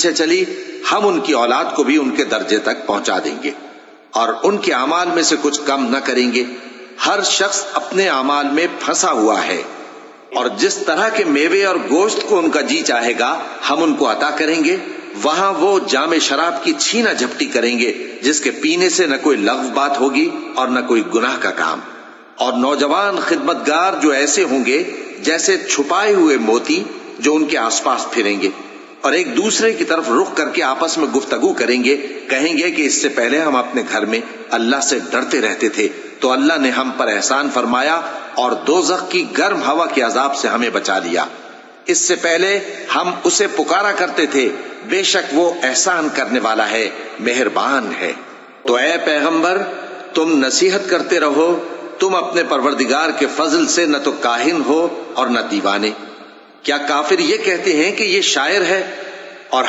پیچھے چلی ہم ان کی اولاد کو بھی ان کے درجے تک پہنچا دیں گے اور ان کے اعمال میں سے کچھ کم نہ کریں گے۔ ہر شخص اپنے اعمال میں پھنسا ہوا ہے، اور جس طرح کے میوے اور گوشت کو ان کا جی چاہے گا ہم ان کو عطا کریں گے۔ وہاں وہ جام شراب کی چھینا جھپٹی کریں گے جس کے پینے سے نہ کوئی لغو بات ہوگی اور نہ کوئی گناہ کا کام۔ اور نوجوان خدمتگار جو ایسے ہوں گے جیسے چھپائے ہوئے موتی جو ان کے آس پاس پھریں گے اور ایک دوسرے کی طرف رخ کر کے آپس میں گفتگو کریں گے، کہیں گے کہ اس سے پہلے ہم اپنے گھر میں اللہ سے ڈرتے رہتے تھے تو اللہ نے ہم پر احسان فرمایا اور دوزخ کی گرم ہوا کے عذاب سے ہمیں بچا لیا۔ اس سے پہلے ہم اسے پکارا کرتے تھے، بے شک وہ احسان کرنے والا ہے، مہربان ہے۔ تو اے پیغمبر تم نصیحت کرتے رہو، تم اپنے پروردگار کے فضل سے نہ تو کاہن ہو اور نہ دیوانے۔ کیا کافر یہ کہتے ہیں کہ یہ شاعر ہے اور ہم